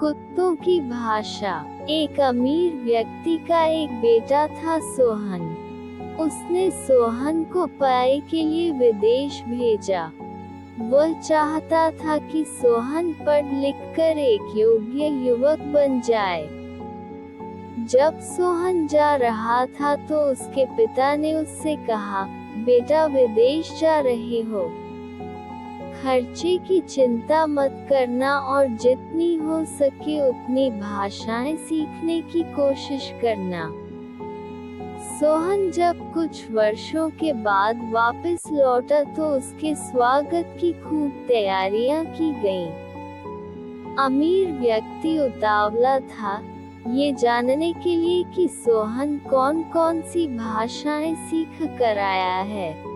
कुत्तों की भाषा। एक अमीर व्यक्ति का एक बेटा था सोहन। उसने सोहन को पढ़ाई के लिए विदेश भेजा। वह चाहता था कि सोहन पढ़ लिख कर एक योग्य युवक बन जाए। जब सोहन जा रहा था तो उसके पिता ने उससे कहा, बेटा विदेश जा रहे हो, खर्चे की चिंता मत करना और जितनी हो सके उतनी भाषाएं सीखने की कोशिश करना। सोहन जब कुछ वर्षों के बाद वापस लौटा तो उसके स्वागत की खूब तैयारियां की गईं। अमीर व्यक्ति उतावला था, ये जानने के लिए कि सोहन कौन कौन सी भाषाएं सीख कर आया है।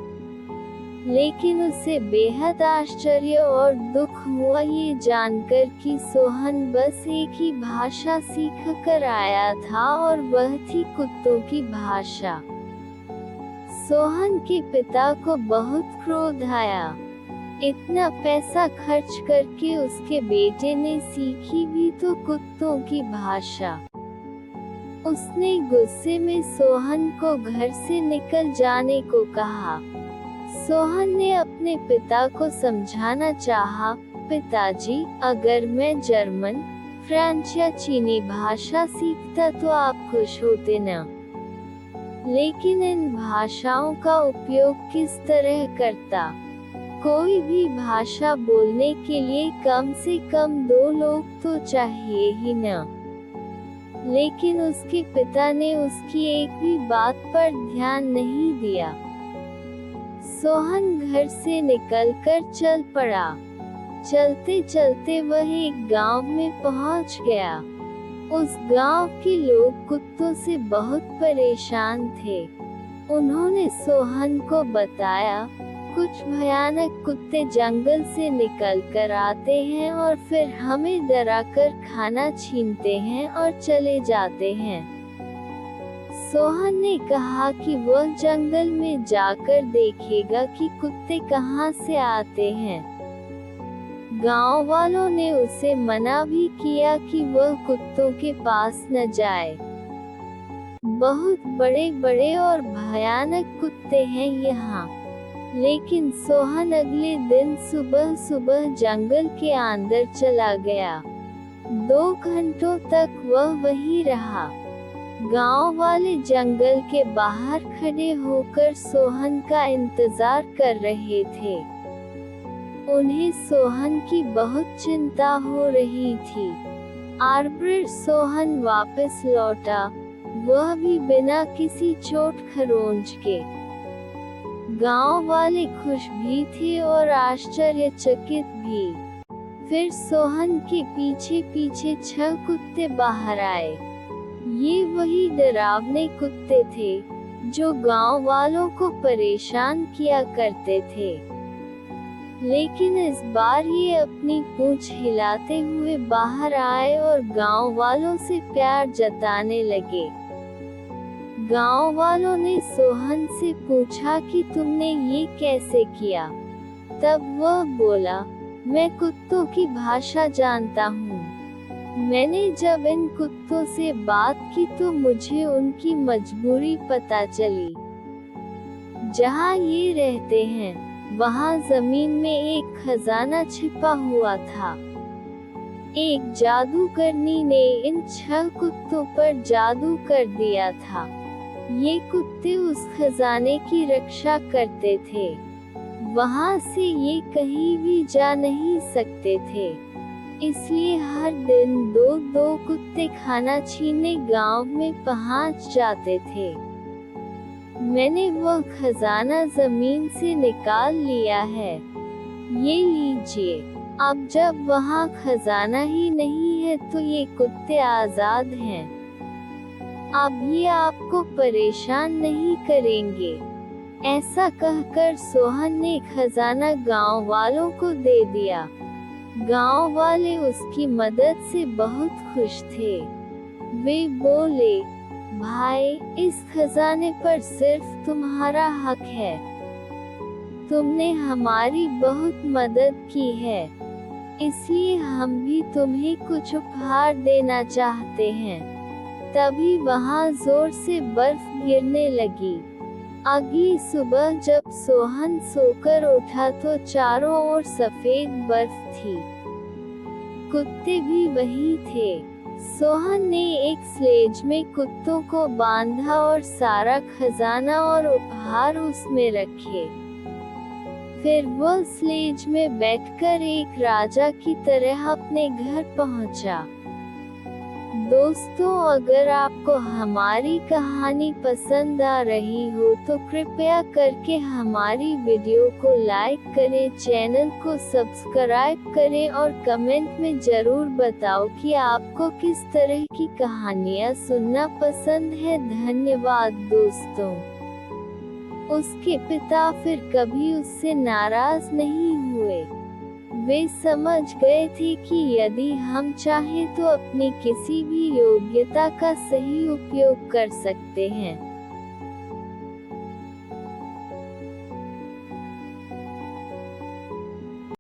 लेकिन उसे बेहद आश्चर्य और दुख हुआ ये जानकर कि सोहन बस एक ही भाषा सीख कर आया था और वह थी कुत्तों की भाषा। सोहन के पिता को बहुत क्रोध आया। इतना पैसा खर्च करके उसके बेटे ने सीखी भी तो कुत्तों की भाषा। उसने गुस्से में सोहन को घर से निकल जाने को कहा। सोहन ने अपने पिता को समझाना चाहा, पिताजी, अगर मैं जर्मन, फ्रेंच या चीनी भाषा सीखता तो आप खुश होते ना। लेकिन इन भाषाओं का उपयोग किस तरह करता? कोई भी भाषा बोलने के लिए कम से कम 2 लोग तो चाहिए ही ना। लेकिन उसके पिता ने उसकी एक भी बात पर ध्यान नहीं दिया। सोहन घर से निकलकर चल पड़ा। चलते चलते वह एक गांव में पहुंच गया। उस गांव के लोग कुत्तों से बहुत परेशान थे। उन्होंने सोहन को बताया, कुछ भयानक कुत्ते जंगल से निकल कर आते हैं और फिर हमें डराकर खाना छीनते हैं और चले जाते हैं। सोहन ने कहा कि वह जंगल में जाकर देखेगा कि कुत्ते कहाँ से आते हैं। गांव वालों ने उसे मना भी किया कि वह कुत्तों के पास न जाए। बहुत बड़े बड़े और भयानक कुत्ते हैं यहाँ। लेकिन सोहन अगले दिन सुबह सुबह जंगल के अंदर चला गया। 2 घंटों तक वह वहीं रहा। गांव वाले जंगल के बाहर खड़े होकर सोहन का इंतजार कर रहे थे। उन्हें सोहन की बहुत चिंता हो रही थी। आरब्रिड सोहन वापस लौटा, वह भी बिना किसी चोट खरोंच के। गांव वाले खुश भी थे और आश्चर्यचकित भी। फिर सोहन के पीछे पीछे 6 कुत्ते बाहर आए। ये वही डरावने कुत्ते थे जो गांव वालों को परेशान किया करते थे। लेकिन इस बार ये अपनी पूंछ हिलाते हुए बाहर आए और गांव वालों से प्यार जताने लगे। गांव वालों ने सोहन से पूछा कि तुमने ये कैसे किया? तब वह बोला, मैं कुत्तों की भाषा जानता हूँ। मैंने जब इन कुत्तों से बात की तो मुझे उनकी मजबूरी पता चली। जहाँ ये रहते हैं, वहाँ जमीन में एक खजाना छिपा हुआ था। एक जादूगरनी ने इन 6 कुत्तों पर जादू कर दिया था। ये कुत्ते उस खजाने की रक्षा करते थे। वहाँ से ये कहीं भी जा नहीं सकते थे। इसलिए हर दिन 2-2 कुत्ते खाना छीनने गांव में पहुंच जाते थे। मैंने वह खजाना जमीन से निकाल लिया है। ये लीजिए। अब जब वहाँ खजाना ही नहीं है तो ये कुत्ते आजाद हैं। अब ये आपको परेशान नहीं करेंगे। ऐसा कहकर सोहन ने खजाना गांव वालों को दे दिया। गांव वाले उसकी मदद से बहुत खुश थे। वे बोले, भाई, इस खजाने पर सिर्फ तुम्हारा हक है। तुमने हमारी बहुत मदद की है। इसलिए हम भी तुम्हें कुछ उपहार देना चाहते हैं। तभी वहाँ जोर से बर्फ गिरने लगी। अगली सुबह जब सोहन सोकर उठा तो चारों ओर सफेद बर्फ थी। कुत्ते भी वहीं थे। सोहन ने एक स्लेज में कुत्तों को बांधा और सारा खजाना और उपहार उसमें रखे। फिर वो स्लेज में बैठकर एक राजा की तरह अपने घर पहुंचा। दोस्तों, अगर आपको हमारी कहानी पसंद आ रही हो तो कृपया करके हमारी वीडियो को लाइक करें, चैनल को सब्सक्राइब करें और कमेंट में जरूर बताओ कि आपको किस तरह की कहानियाँ सुनना पसंद है। धन्यवाद दोस्तों। उसके पिता फिर कभी उससे नाराज नहीं हुए। वे समझ गए थे कि यदि हम चाहें तो अपनी किसी भी योग्यता का सही उपयोग कर सकते हैं।